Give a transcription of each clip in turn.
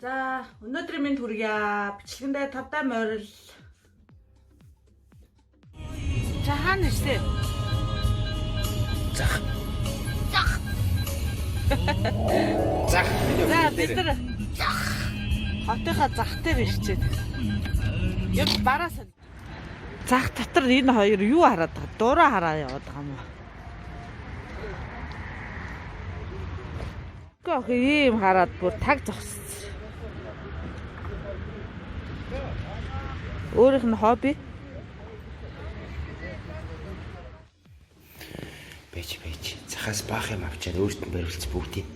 За өнөөдрийн минь хүргье. Бичлэгэндээ тавтай морил. За хаана ирсэн? Зах. За бид нар хотынхаа зах дээр ирчээд. Яг бараас зах дотор энэ хоёр юу хараад байгаа? Дураа хараа яваад байгаа юм уу? Гэх ийм хараад бүр таг зогссон. Өөрийнх нь хобби. Бэж. Захаас баах юм авчаад өөрт нь барилц бүгдийг.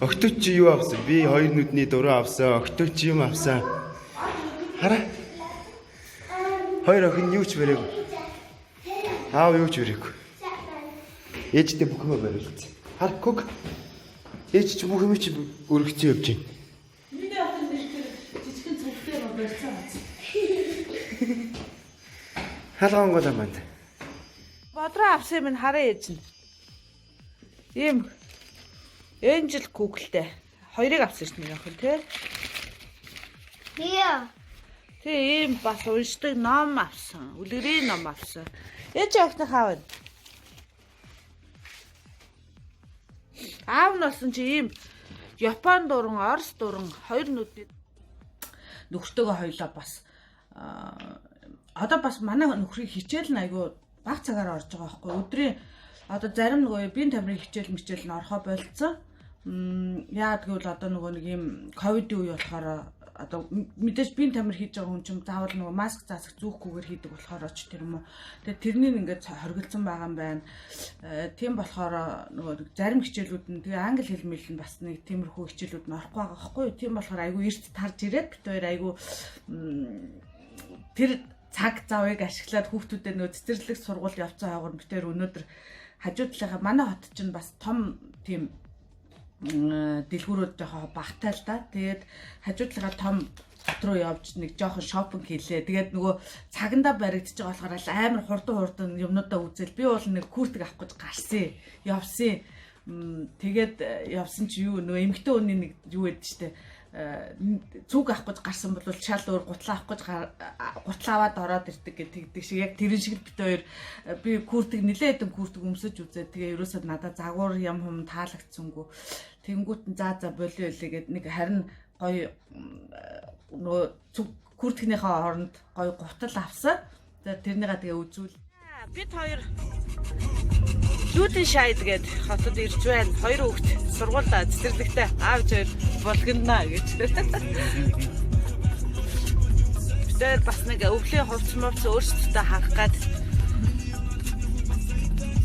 Окточ чи юу авсан? Би хоёр нүдний дураа авсан. Окточ юм авсан. Хараа. Хоёр охин юу ч бариагүй. Аав юу ч бариагүй. Ээжтэй бүх юм барилц. Хар кок. Ээж ч бүх юм чи өргөцсөн явж байна. Миний охин нэрхээр жижигхэн цогтой барьцаа авсан. Халгаан гол юм байна. Бодроо авсан минь хараа ээж нь. Ийм Энжел Google-тэй. Хоёрыг авсан шүү дээ минь охин тий. Яа. Тэг ийм бас уншдаг ном авсан. Үлгэрийн ном авсан. Ээж охины хаав. Аав нь болсон чи ийм Япон дуран, Орос дуран хоёр нүдний нөхөртөөгөө хоёлоо бас одоо бас манай нөхрийг хичээл нь айгу баг цагаар орж байгаа байхгүй. Өдрийн одоо зарим нөгөө биеийн тамирын хичээл нь орхоо болцсон. Яагаад гэвэл одоо нөгөө нэг ийм ковидын үе болохоор одоо мэдээж биеийн тамир хийж байгаа хүн чинь заавал нөгөө маск заасах зүүхгүйгээр хийдэг болохоор ч тэр юм уу. Тэгээ тэрнийг ингээд хоригдсан байгаа юм байна. Тийм болохоор нөгөө зарим хичээлүүд нь тэгээ англи хэл мэл нь бас нэг тиймэрхүү хичээлүүд нь орохгүй байгаа байхгүй юу. Тийм болохоор айгүй эрт тарж ирээд бит хоёр айгүй тэр цаг завыг ашиглаад хүүхдүүдэд нөгөө цэцэрлэг сургууль явцсан хойгоор бит хоёр өнөөдөр хажуу талынхаа манай хот чинь бас том тийм дэлгүүрүүд жоохон багтай л да. Тэгээд хажуу талынхаа том хот руу явж нэг жоохон шопинг хийлээ. Тэгээд нөгөө цагандаа баригдчихж байгаа болохоор амар хурдан юмнуудаа үзэл. Би бол нэг куртэг авах гэж гарсан. Явсан. Тэгээд явсан чи юу нөгөө эмэгтэй хүний нэг юу гэдэг штэ. Цүг авах гэж гарсан бол шал өөр гутлаа авах гэж гутлаа аваад ороод ирдэг гэдэг шиг яг тэрэн шиг бит хоёр би куртэг нилээ хэдэн куртэг өмсөж үзээ. Тэгээ ерөөсөө надад загвар ям хум таалагдсангүй. Тэнгүүт нь за болио үлээгээд нэг харин гоё нөгөө цүг куртгийнхээ оронд гоё гутал авсан. Тэрнийгаа тэгээ үзүүл. Бид хоёр Лүүдэн шайд гээд хотод ирж байна. Хоёр хүүхэд сургуультай цэцэрлэгтэй аавч хоёр болгоно гэж. Тэгээд бас нэг өвлийн хувцс мовц өөрсдөө хагах гад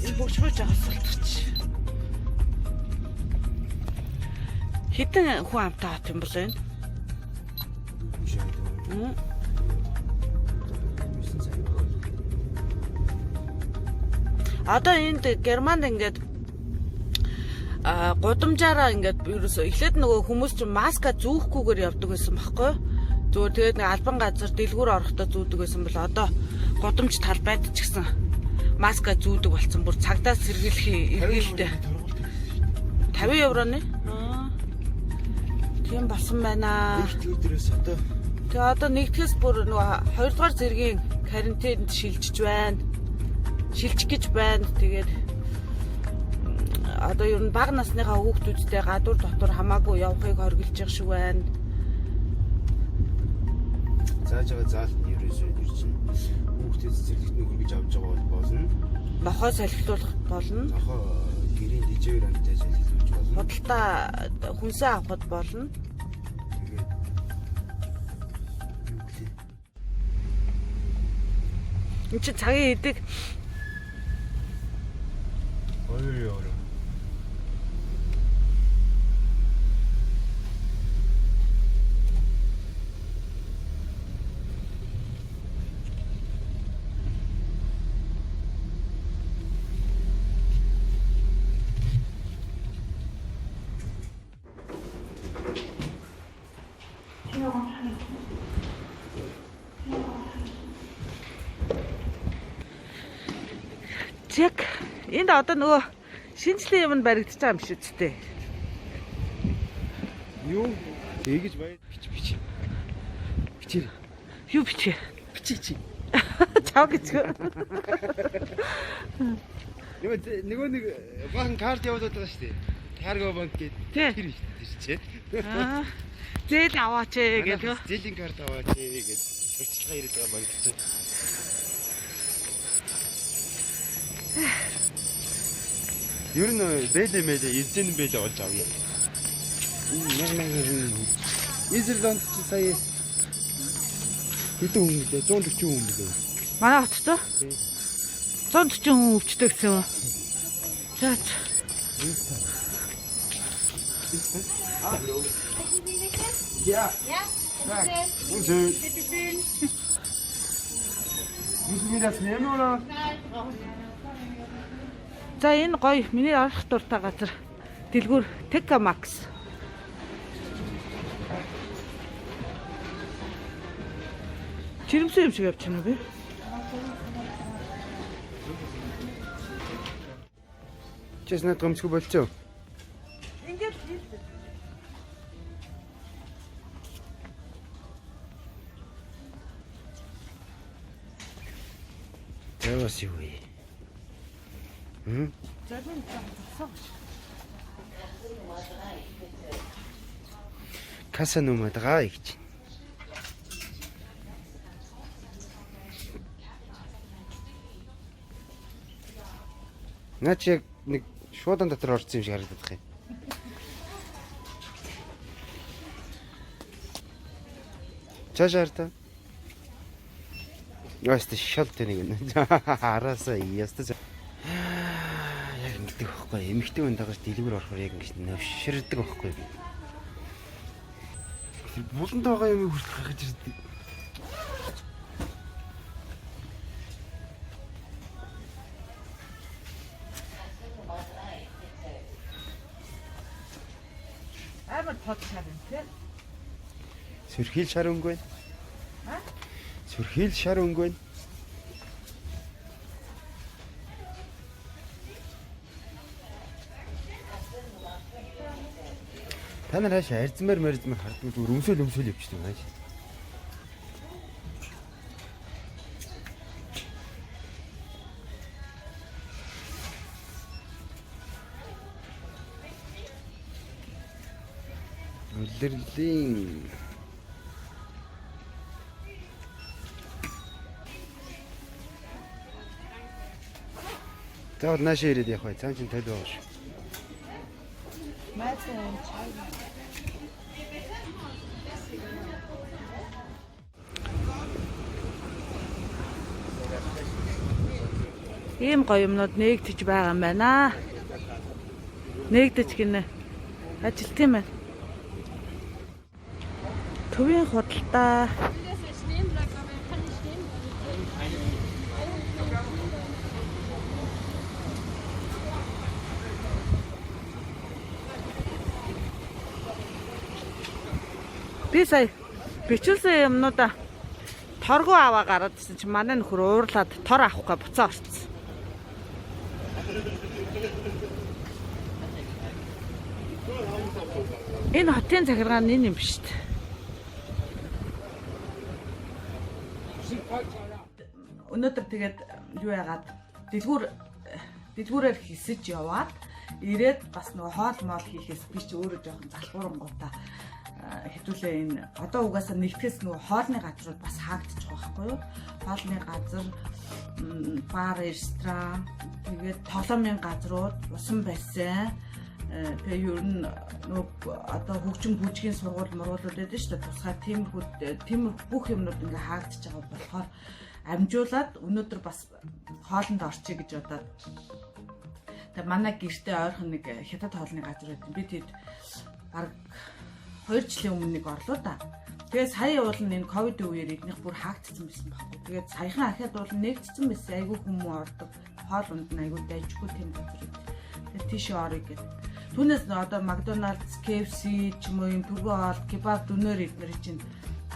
энэ бүгчгүй жаасалтч. Хэдэн хүн амтаа хот юм бол энэ? Одоо энд Германд ингээд гудамжаараа ингээд ерөөсөө эхлээд нөгөө хүмүүс чинь маска зүүхгүйгээр явдаг байсан байхгүй. Зүгээр тэгээд нэг албан газар дэлгүүр орохдоо зүүдэг байсан бол одоо гудамж талбайд ч гэсэн маска зүүдэг болсон. Бүр цагдаа сэргийлэх эргэлтэй. 50 евроны. Тийм болсон байна. Тэгээ одоо нэгдгээс бүр нөгөө 2 дугаар зэргийн карантинд шилжиж байна. Шилжих гэж байна. Тэгээд одоо ер нь бага насныхаа хүүхдүүдтэй гадуур дотор хамаагүй явахыг хоригдж байгаа шиг байна. Зааж байгаа заалт нь ерөөсөө тэр чинь хүүхдээ цэцэрлэгтний хөргөж авч байгаа болно. Нохоо салхилуулах болно. Нохоо гэрийн дижээр амтай салхилуулж болно. Худалдаа хүнсээ авахд болно. Энд чи цагийн идэг 2 евро. Яг энд одоо нөгөө шинжлэх юм баригдаж байгаа юм шүү дээ. Юу? Тэгэж бай. Бич. Бичээ. Юу бичээ? Бичээ. Чав гэцгөө. Нөгөө нэг банк карт явуулаад байгаа шүү дээ. Cargo банк гэдэг. Тэр шүү дээ. Аа. Зээл аваач гэдэг. Зээлийн карт аваач гэдэг. Сурчлага ирээд байгаа банк чинь. Ер нь бэлэмэл эзэн бэлээ олж авъя. Изерланд чи сая хэдэн хүн билээ? 140 хүн билээ. Манай хоттой 140 хүн өвчтэй гэсэн юм. За. Ja. Unschön. Müssen wir das nehmen oder? За энэ гоё миний орох дуртай газар дэлгүүр Teka Max. Жирэмсэн юм шиг явж байна би. Честно гомцгүй болчихоо. Ингээд Тэвэс юу вэ? зарим цагсаач. Каса нумадагаа гэж. Наач яг нэг шуудан дотор орсон юм шиг харагдах юм. Чашаарта. Яст шалт нэг. Араасаа яст. Яг ингэдэг байхгүй. Эмэгтэй хүн дагаж дэлгүүр орохоор яг ингэж навширдаг байхгүй. Буланд байгаа юм хүртэл хахаж ирдэг. Амар тод шарын тий. Сөрхийл шар өнгөө. Сөрхийл шар өнгөө. Та нар хаашаа арзмаар харддаг зүгээр өмсөөл явчихсан байж. Улирлийн Таад нааш ирээд явах бай. Цаан чин толь байгаа шүү. Ийм гоё юмнууд нээгдэж байгаа юм байна. Нээгдэж гинэ. Ажилт юм байна. Төвийн худалдаа. Би сая бичүүлсэн юмнуудаа торгоо аваа гараад ирсэн чи манай нөхөр уурлаад тор авахгүй буцаа орцсон. Энэ хотын захиргаа нь юм биш үү? Өнөөдөр тэгээд юу яагаад дэлгүүрээр хисэж яваад ирээд бас нөгөө хоол моол хийхээс би ч өөрөө жоохон залхуурангуудаа хэвлээ энэ одоо угаасаа нэгтгэс нөгөө хоолны газрууд бас хаагдчих واخгүй юу? Хоолны газар, бар, ресторан, тэгээд тоглоомын газрууд, усан бассейн, тэгээ ер нь нөгөө одоо хөгжим бүжгийн сургууль мургуулууд байдаг шүү дээ. Тусгай тиймэрхүү бүх юмнууд ингээ хаагдчих байгаа болохоор амжуулаад өнөөдөр бас хоолнд орчих гэж бодоод. Тэгээ манай гэртээ ойрхон нэг хятад хоолны газар байдаг. Би тэд баг 2 жилийн өмнө нэг орлоо да. Тэгээд сая уулын энэ ковидын үеэр эднийх бүр хаагдсан байсан байхгүй. Тэгээд саяхан ахаад уулын нэгдсэн байсан. Айгүй хүмүүс ордог. Хоол унд нь айгүй дайжгүй тийм газар. Тэгээд тийш орё гэдэг. Түүнээс одоо Макдоналдс, KFC ч юм уу юм түргэн хоол, кебаб дүнээр эднэр чинь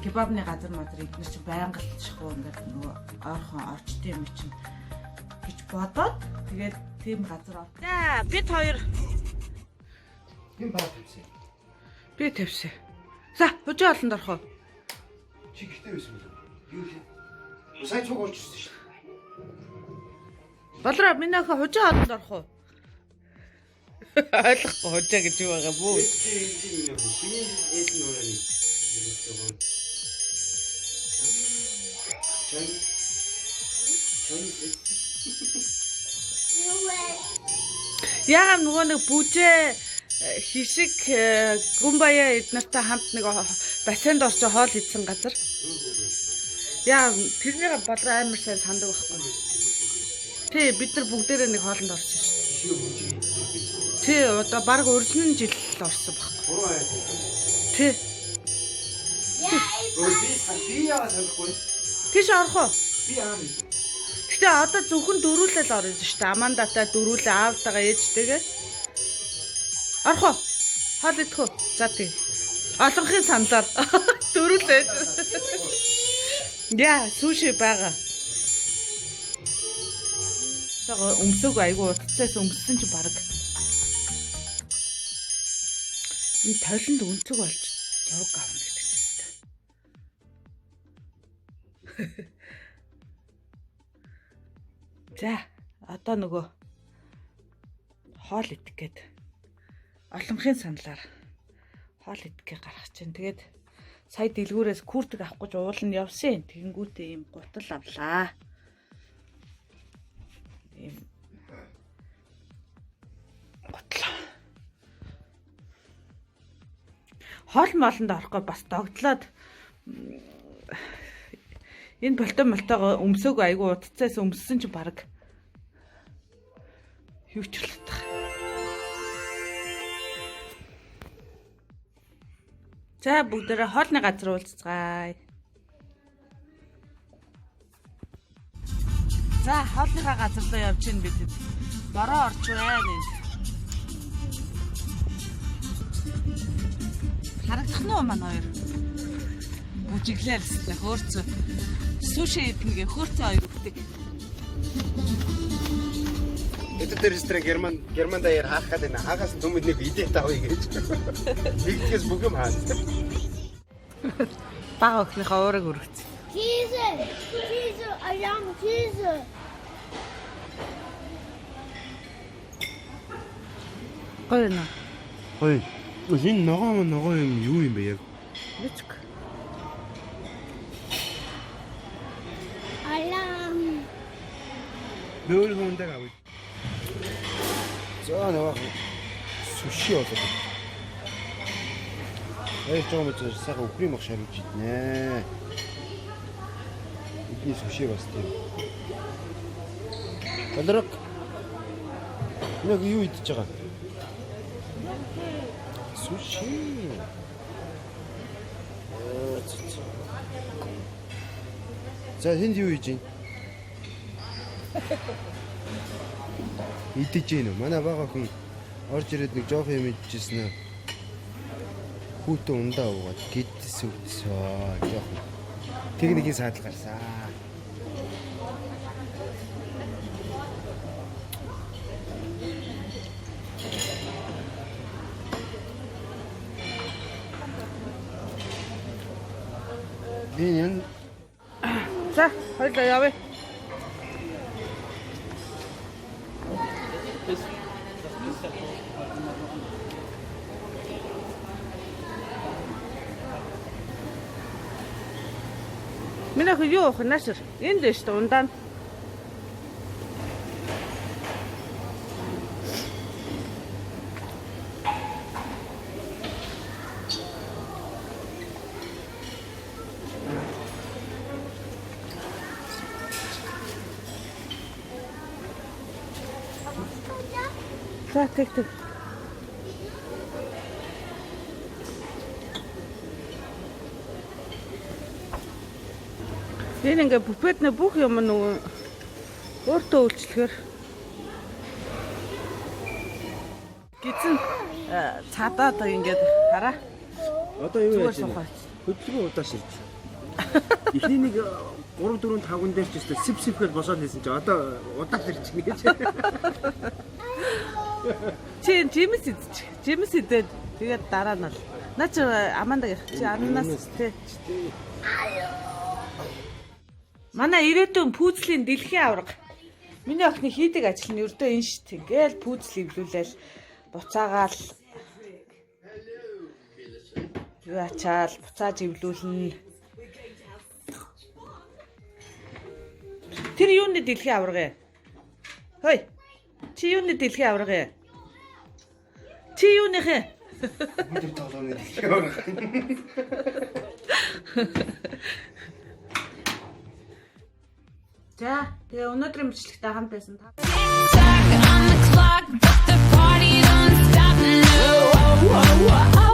кебабны газар эднэр чинь байнга л чихгүй ингээд нөгөө ойрхон орчтой юм чинь гэж бодоод Тэгээд тийм газар ав. За бид хоёр юм баа тавьсан. би тавьсан. За хожоо олонд орох уу? Чи гэртээ байсан үү? Юу вэ? Сайн цуг орж ирсэн шүү дээ. Болроо миний охин хожоо олонд орох уу? Ойлгохгүй хожоо гэж юу байгаа бүү. Шинийн эс нь өөрөө. Яагаад нөгөө нэг бүжээ хишиг гүмбаяа эднэртэй хамт нэг бассейнд орч хоол идсэн газар. Яа тэрнийг болроо амар сайн сандаг байхгүй. Тий бид нар бүгдээрээ нэг хоолнд орсон шүү дээ. Тий одоо баг өрнөн жил орсон байхгүй. Тий. Би яагаад санахгүй? Тийш орох уу? Би яагаад вэ? Гэтэ одоо зөвхөн дөрүүлэл орно шүү дээ. Амандатай дөрүүлээ аавтайгаа ээжтэйгээ. Орох уу? Хоол идэх үү? За тий. Олонхын саналаар дөрүүлээ. Яа, суши байгаа. Тэгээ өмсөг айгу утцаас өмссөн чи баг. Энэ тойлонд өнцөг болж зураг авна гэдэг ч юм. За, одоо нөгөө хоол идэх гээд олонхын саналаар хоол идэх гээ гаргаж чинь. Тэгээд сая дэлгүүрээс куртэг авах гэж ууланд явсан. Тэгэнгүүтээ ийм гутал авлаа. Ийм гутал. Хоол моолонд орохгүй бас догтлоод энэ болтойгоо өмсөг айгу утцаас өмссөн чи баг юу ч болтох. За бүгдээрээ хоолны газар уулзцгаая. За хоолныхаа газар руу явж гин бид. Бороо орч байна энд. Харагдах нь уу манай хоёр? Бүжиглээ л хөөрцөө. Суши идэнгээ хөөрцөө хоёр өгдөг. Это ресторан Герман даяар хаах гэдэг нь хагас түмэд нэг идэ тавыг гэж. Нэгдгээс бүх юм хаа. Бага өхнийхөө уурыг өргөцсөн. Cheese, ayam cheese. Гоё нэ. Хой. Энэ ногоо юм юу юм бэ яг? Бичг. Ayam. Бөөл хүндэг авъя. За нэг суши болоо. Эйж байгаа мэт сайхан өхрийн мах шарж иднэ. Бидний суши бас тийм. Болрог. Нэг юу идэж байгаа? Суши. За тэнд юу хийж байна? Идэж гин үү? Манай бага хүн орж ирээд нэг жоох юм идчихсэн нь. Хүүтэн ундаа уугаад гидсэн жоох. Техникийн саадал гарсан. Бинэн. За, хоёулаа явъя. Минийх юу ах нашир? Энд дээ шүү дээ ундаа. За тэг. Энэ ингээ бүфет нэ бүх юм нөгөө өөртөө үйлчлэхээр гизэн цадаад ингээд хараа. Одоо юу яаж байна? хөдөлгөөн удааш ирж. Эхний нэг 3 4 5 хүн дээр ч өстө сипсипгээд босоод байсан чи одоо удаал ирчихнэ гэж. Чи жимс идэж. Жимс идээд тэгээд дараа нь л. Наа чи амандаг чи ананаас тий. Манай ирээдүйн пүүзлийн дэлхийн аварга. Миний охины хийдэг ажил нь ердөө энэ шүү дээ. Ингээл пүүзл ивлүүлээл буцаагаал юу ачаал буцааж ивлүүлнэ. Тэр юуны дэлхийн аварга? Хөөе. Чи юуны дэлхийн аварга? Чи юуныхээ? Бид тоглооны дэлхийн аварга. За, тэгээ өнөөдрийн бичлэгтэй хамт байсан та. On the clock, but the party don't stop. No.